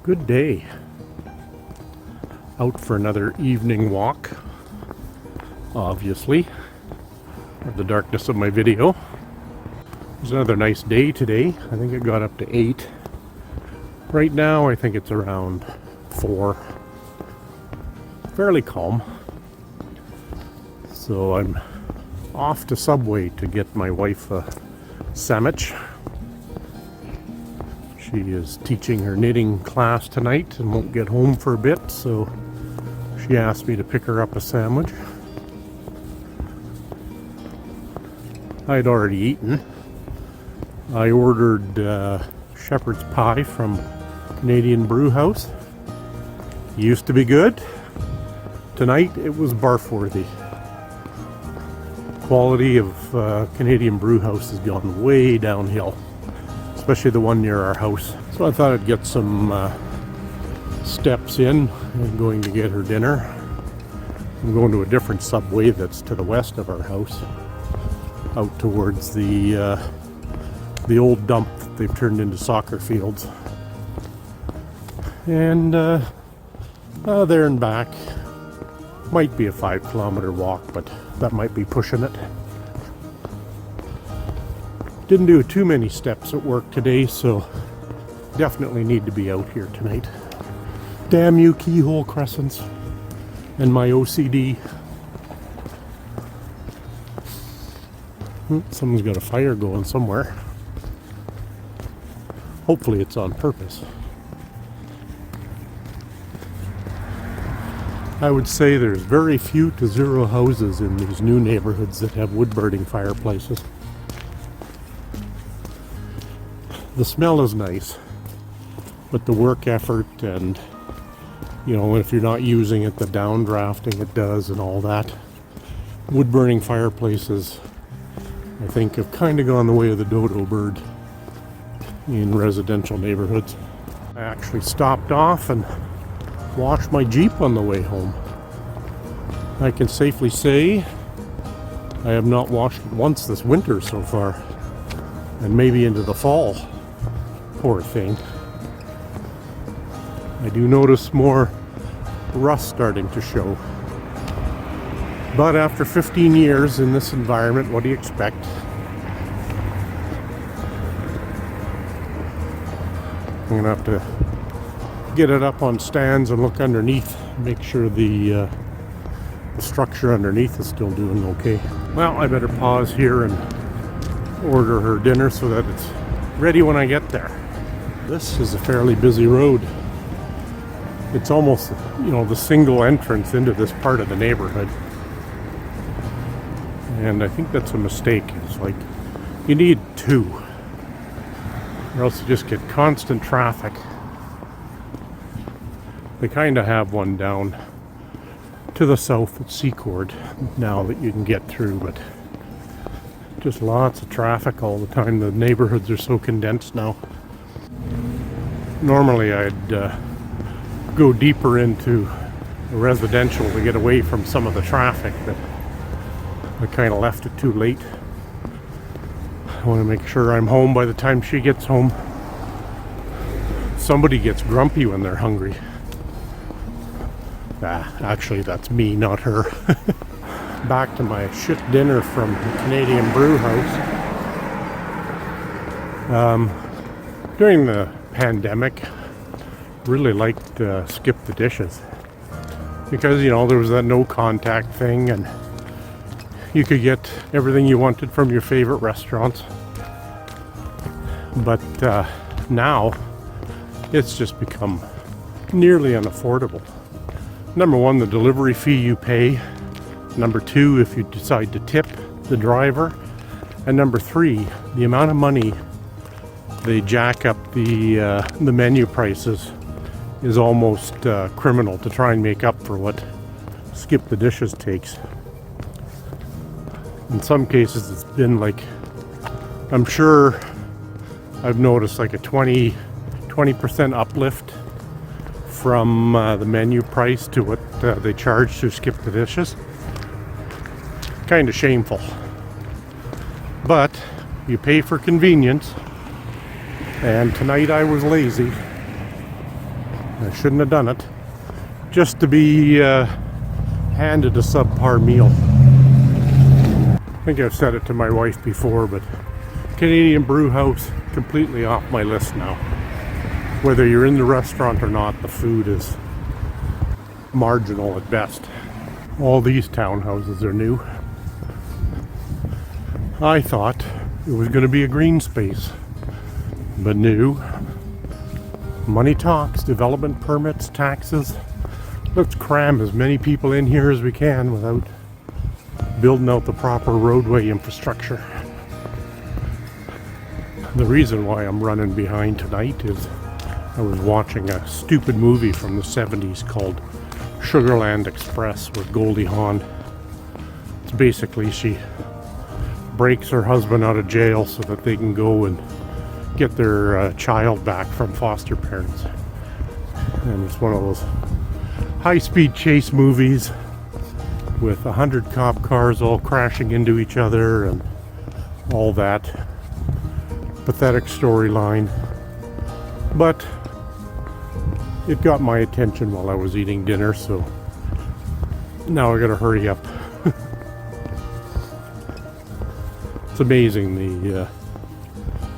Good day. Out for another evening walk, obviously, of the darkness of my video. It was another nice day today. I think it got up to 8. Right now I think it's around 4. Fairly calm. So I'm off to Subway to get my wife a sandwich. She is teaching her knitting class tonight and won't get home for a bit, so she asked me to pick her up a sandwich. I'd already eaten. I ordered shepherd's pie from Canadian Brew House. Used to be good. Tonight it was barf-worthy. Quality of Canadian Brew House has gone way downhill, especially the one near our house. So I thought I'd get some steps in. I'm going to get her dinner. I'm going to a different Subway that's to the west of our house, out towards the old dump that they've turned into soccer fields. And there and back might be a 5-kilometer walk, but that might be pushing it. Didn't do too many steps at work today, so definitely need to be out here tonight. Damn you keyhole crescents and my OCD. Someone's got a fire going somewhere. Hopefully it's on purpose. I would say there's very few to zero houses in these new neighborhoods that have wood-burning fireplaces. The smell is nice, but the work effort and, if you're not using it, the downdrafting it does and all that. Wood-burning fireplaces, I think, have kind of gone the way of the dodo bird in residential neighborhoods. I actually stopped off and washed my Jeep on the way home. I can safely say I have not washed it once this winter so far, and maybe into the fall. Poor thing. I do notice more rust starting to show. But after 15 years in this environment, what do you expect? I'm gonna have to get it up on stands and look underneath, make sure the structure underneath is still doing okay. Well, I better pause here and order her dinner so that it's ready when I get there. This is a fairly busy road. It's almost, the single entrance into this part of the neighborhood. And I think that's a mistake. It's like, you need 2, or else you just get constant traffic. They kind of have one down to the south at Secord now that you can get through, but just lots of traffic all the time. The neighborhoods are so condensed now. Normally I'd go deeper into the residential to get away from some of the traffic, but I kind of left it too late. I want to make sure I'm home by the time she gets home. Somebody gets grumpy when they're hungry. Actually, that's me, not her. Back to my shit dinner from the Canadian Brew House. During the pandemic, really liked Skip the Dishes. Because, there was that no contact thing, and you could get everything you wanted from your favorite restaurants. But now, it's just become nearly unaffordable. Number 1, the delivery fee you pay. Number 2, if you decide to tip the driver. And number 3, the amount of money they jack up the menu prices is almost criminal to try and make up for what Skip the Dishes takes. In some cases it's been like, I'm sure I've noticed like a 20% uplift from the menu price to what they charge to Skip the Dishes. Kind of shameful. But you pay for convenience, and tonight I was lazy. I shouldn't have done it. Just to be handed a subpar meal. I think I've said it to my wife before, but Canadian Brew House, completely off my list now. Whether you're in the restaurant or not, the food is marginal at best. All these townhouses are new. I thought it was going to be a green space, but new. Money talks, development permits, taxes. Let's cram as many people in here as we can without building out the proper roadway infrastructure. The reason why I'm running behind tonight is I was watching a stupid movie from the 70s called Sugarland Express with Goldie Hawn. It's basically she breaks her husband out of jail so that they can go and get their child back from foster parents. And it's one of those high-speed chase movies with 100 cop cars all crashing into each other and all that pathetic storyline. But it got my attention while I was eating dinner, so now I gotta hurry up. It's amazing the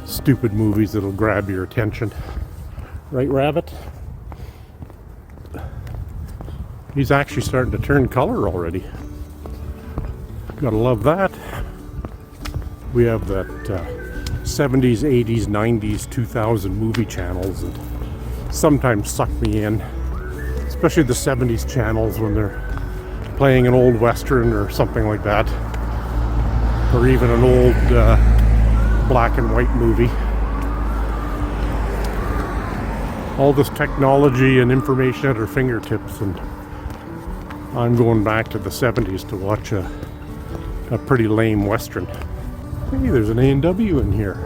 stupid movies that'll grab your attention. Right, Rabbit? He's actually starting to turn color already. Gotta love that. We have that 70s, 80s, 90s, 2000 movie channels that sometimes suck me in. Especially the 70s channels when they're playing an old western or something like that. Or even an old black and white movie. All this technology and information at our fingertips, and I'm going back to the 70s to watch a pretty lame western. Hey, there's an A&W in here.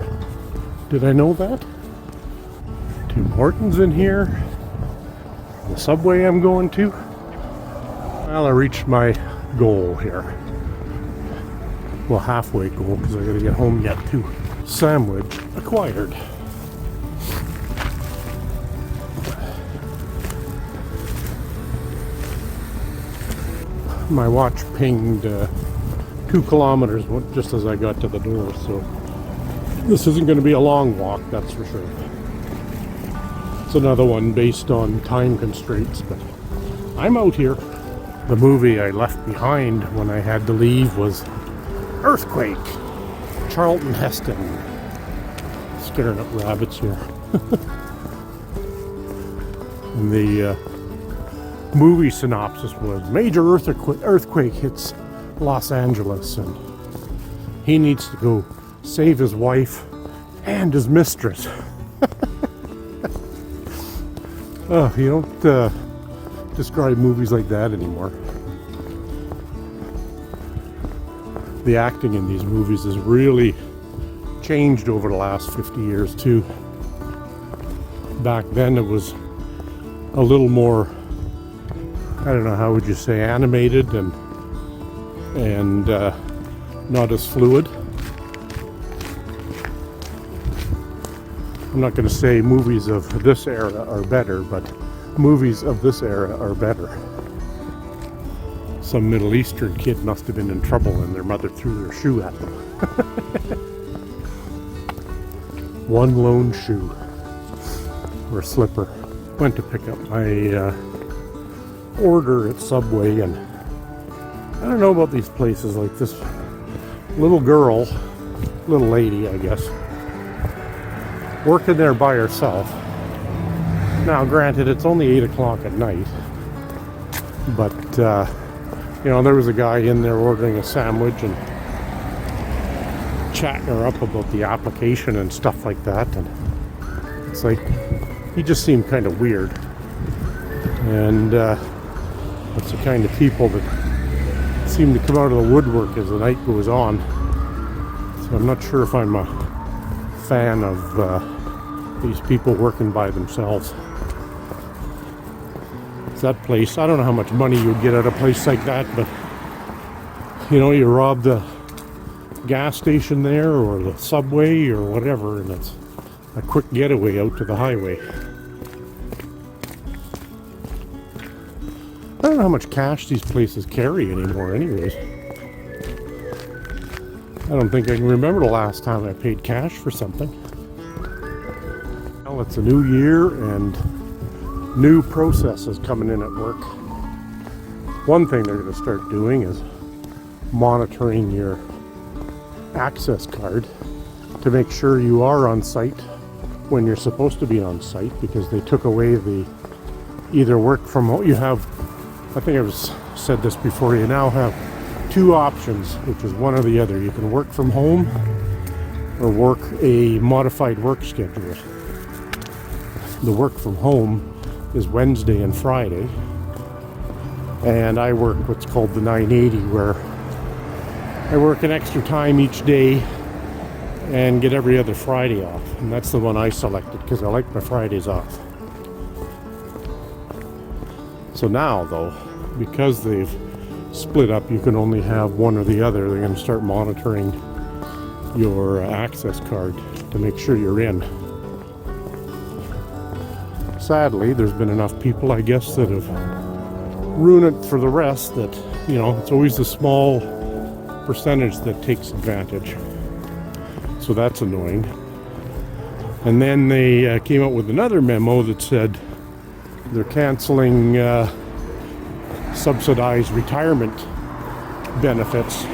Did I know that? Tim Hortons in here. The subway I'm going to. Well, I reached my goal here. Well, halfway goal, because I gotta get home yet too. Sandwich acquired. My watch pinged 2 kilometers just as I got to the door, so this isn't going to be a long walk, that's for sure. It's another one based on time constraints, but I'm out here. The movie I left behind when I had to leave was Earthquake. Charlton Heston. Scaring up rabbits here. And the movie synopsis was major earthquake hits Los Angeles and he needs to go save his wife and his mistress. Oh, you don't describe movies like that anymore. The acting in these movies has really changed over the last 50 years too. Back then it was a little more, I don't know, how would you say, animated and not as fluid. I'm not going to say movies of this era are better, but movies of this era are better. Some Middle Eastern kid must have been in trouble and their mother threw their shoe at them. One lone shoe or slipper. Went to pick up my order at Subway, and I don't know about these places, like this little girl, little lady I guess, working there by herself. Now granted, it's only 8 o'clock at night, but you know, there was a guy in there ordering a sandwich and chatting her up about the application and stuff like that, and it's like, he just seemed kind of weird. And it's the kind of people that seem to come out of the woodwork as the night goes on. So I'm not sure if I'm a fan of these people working by themselves. It's that place, I don't know how much money you would get at a place like that, but you know, you rob the gas station there or the Subway or whatever, and it's a quick getaway out to the highway. don't know how much cash these places carry anymore anyways. I don't think I can remember the last time I paid cash for something. Well, it's a new year and new processes coming in at work. One thing they're going to start doing is monitoring your access card to make sure you are on site when you're supposed to be on site, because they took away the either work from home. You have, I think I've said this before, you now have two options, which is one or the other. You can work from home or work a modified work schedule. The work from home is Wednesday and Friday, and I work what's called the 980, where I work an extra time each day and get every other Friday off. And that's the one I selected because I like my Fridays off. So now, though, because they've split up, you can only have one or the other. They're going to start monitoring your access card to make sure you're in. Sadly, there's been enough people, I guess, that have ruined it for the rest that, you know, it's always the small percentage that takes advantage. So that's annoying. And then they came out with another memo that said they're canceling subsidized retirement benefits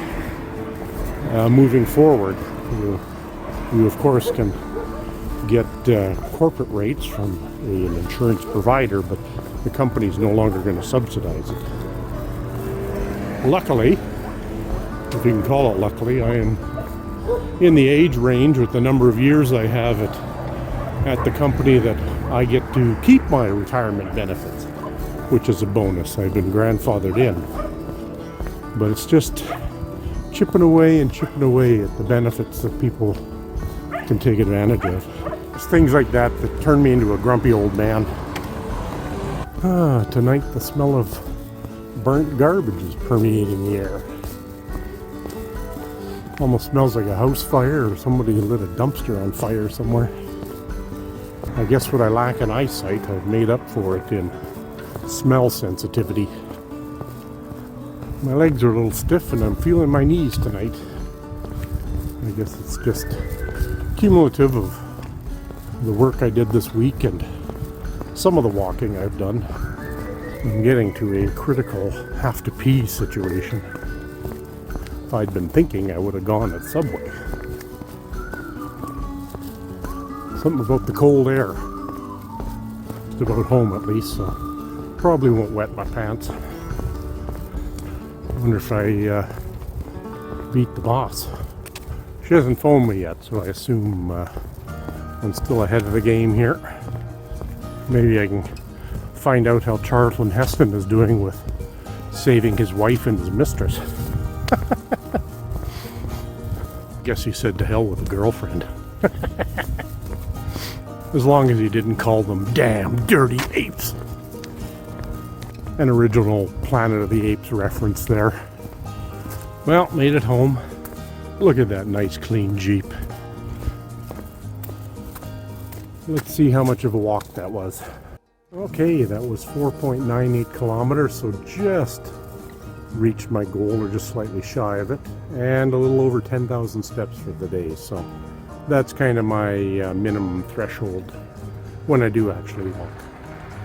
moving forward. You of course can get corporate rates from an insurance provider, but the company's no longer going to subsidize it. Luckily, if you can call it luckily, I am in the age range with the number of years I have at the company that I get to keep my retirement benefits, which is a bonus. I've been grandfathered in. But it's just chipping away at the benefits that people can take advantage of. It's things like that that turn me into a grumpy old man. Tonight the smell of burnt garbage is permeating the air. Almost smells like a house fire or somebody lit a dumpster on fire somewhere. I guess what I lack in eyesight, I've made up for it in smell sensitivity. My legs are a little stiff and I'm feeling my knees tonight. I guess it's just cumulative of the work I did this week and some of the walking I've done. I'm getting to a critical have to pee situation. If I'd been thinking, I would have gone at Subway. Something about the cold air. Just about home at least, so probably won't wet my pants. I wonder if I beat the boss. She hasn't phoned me yet, so I assume I'm still ahead of the game here. Maybe I can find out how Charlton Heston is doing with saving his wife and his mistress. Guess he said to hell with a girlfriend. As long as he didn't call them damn dirty apes. An original Planet of the Apes reference there. Well, made it home. Look at that nice clean Jeep. Let's see how much of a walk that was. Okay, that was 4.98 kilometers, so just reached my goal, or just slightly shy of it, and a little over 10,000 steps for the day. So that's kind of my minimum threshold when I do actually walk.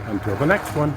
Until the next one.